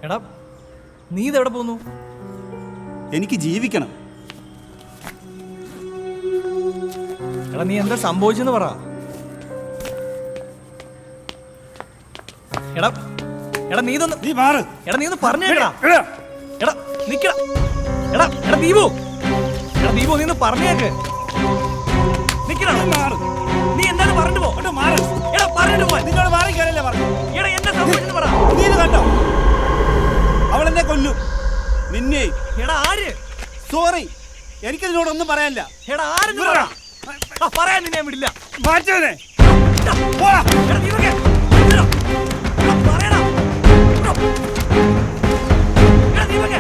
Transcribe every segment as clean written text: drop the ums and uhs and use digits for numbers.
എടാ നീ ഇതെവിടെ പോന്നു? എനിക്ക് ജീവിക്കണം. എടാ നീ എന്താ സംഭവിച്ചെന്ന് പറ. എടാ എടാ നീ ഇതൊന്ന് നീ മാറ്. എടാ നീ ഒന്ന് പറഞ്ഞേക്കടാ. എടാ നിക്കടാ. എടാ എടാ ദീപു, എടാ ദീപു നീ ഒന്ന് പറഞ്ഞേക്ക്. നിക്കടാ. നീ എന്തായാലും പറഞ്ഞിട്ട് പോ. എടാ പറഞ്ഞിട്ട് പോ. നിന്നോട് മാറിക്കാനല്ലേ പറഞ്ഞു. എടാ എന്താ സംഭവിച്ചെന്ന് പറ. നീ ഇത് കണ്ടോ? അവളെന്നെ കൊല്ലും. നിന്നെ. എടാ ആര്? സോറി, എനിക്കതിനോടൊന്നും പറയാനില്ല. എടാ ആരെന്ന് പറ. പറയാൻ നിന്നെ വിടില്ല. മാറ്റവനെ. എടാ ദീപകേ പറയടാ. എടാ ദീപകേ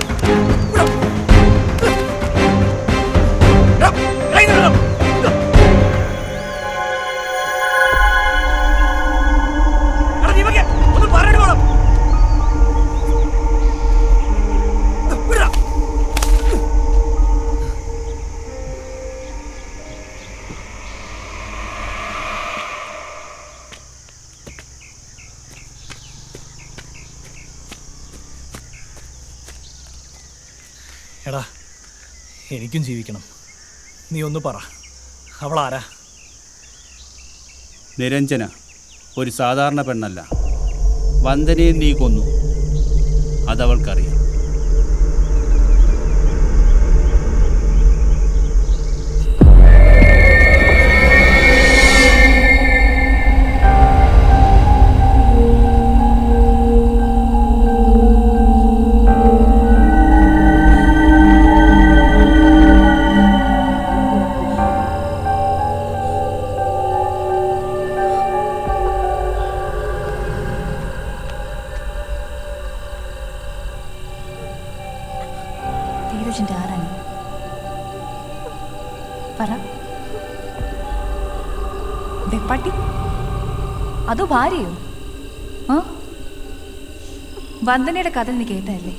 എടാ എനിക്കും ജീവിക്കണം. നീ ഒന്ന് പറ, അവളാരാ? നിരഞ്ജന ഒരു സാധാരണ പെണ്ണല്ല. വന്ദനയെ നീ കൊന്നു, അതവൾക്കറിയാം. ധീരജിന്റെ ആരാണ്? പറ. വെപ്പാട്ടി? അതോ ഭാര്യയോ? ആ വന്ദനയുടെ കഥ നീ കേട്ടല്ലേ?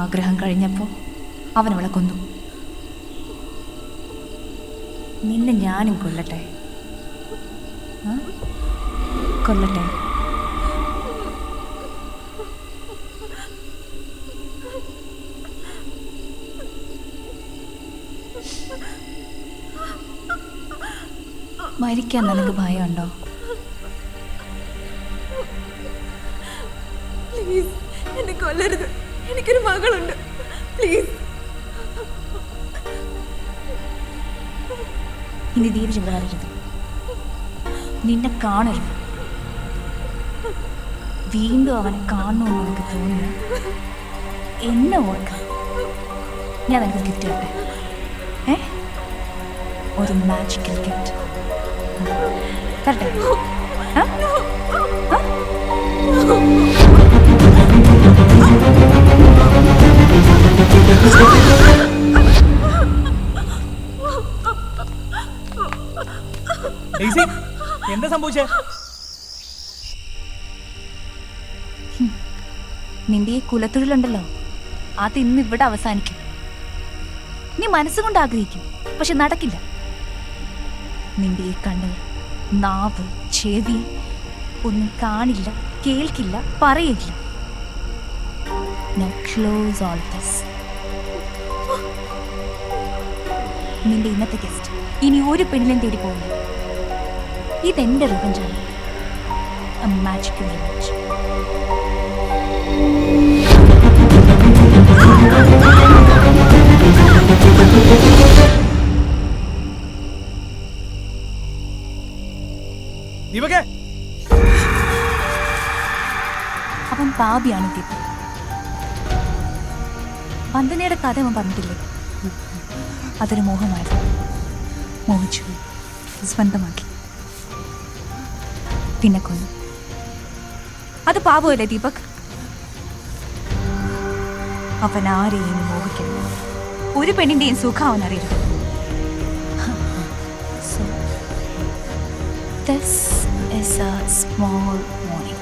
ആഗ്രഹം കഴിഞ്ഞപ്പോൾ അവനവളെ കൊന്നു. നിന്നെ ഞാനും കൊല്ലട്ടെ? കൊല്ലട്ടെ? മരിക്കാൻ നിനക്ക് ഭയമുണ്ടോ? പ്ലീസ് എന്നെ കൊല്ലരുത്. എനിക്കൊരു മകളുണ്ട്. പ്ലീസ്. ഇനി ധീരജ് ഇവിടെ വരരുത്. നിന്നെ കാണരുത്. വീണ്ടും അവനെ കാണണമെന്ന് എനിക്ക് തോന്നുന്നു. എന്നെ ഓർക്കാം. ഞാൻ നിനക്ക് ഗിഫ്റ്റ് തരട്ടെ. ഒരു മാജിക്കൽ ഗിഫ്റ്റ് തരട്ടെ? എന്താ സംഭവിച്ചേ? നിന്റെ ഈ കുലത്തൊഴിലുണ്ടല്ലോ, അത് ഇന്ന് ഇവിടെ അവസാനിക്കും. നീ മനസ്സുകൊണ്ട് ആഗ്രഹിക്കും, പക്ഷെ നടക്കില്ല. നിന്റെ ഈ കണ്ണ്, നാവ്, ചെവി ഒന്നും കാണില്ല, കേൾക്കില്ല, പറയില്ല. Now close all this. നിന്റെ ഇന്നത്തെ ഗസ്റ്റ് ഇനി ഒരു പെണ്ണിനെ തേടി പോകില്ല. ഇതെന്റെ റിവഞ്ചാണ്. A magical revenge. അവൻ പാപിയാണ് ദീപ. വന്ദനയുടെ കഥ അവൻ പറഞ്ഞിട്ടില്ലേ? അതൊരു മോഹമായിരുന്നു. മോഹിച്ചു, സ്വന്തമാക്കി, പിന്നെ കൊന്നു. അത് പാപമല്ലേ ദീപക്? അവൻ ആരെയും മോഹിക്കണം. ഒരു പെണ്ണിന്റെയും സുഖം അവൻ അറിയരുത്. So, this is a small warning.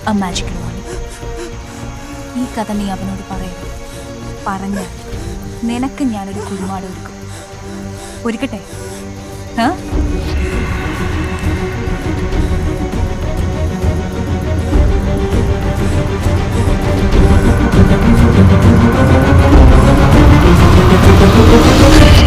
A magical warning. ഈ കഥ നീ അവനോട് പറയും. പറഞ്ഞാൽ നിനക്ക് ഞാനൊരു കുരുമാട് ഒരുക്കും. ഒരുക്കട്ടെ? ആ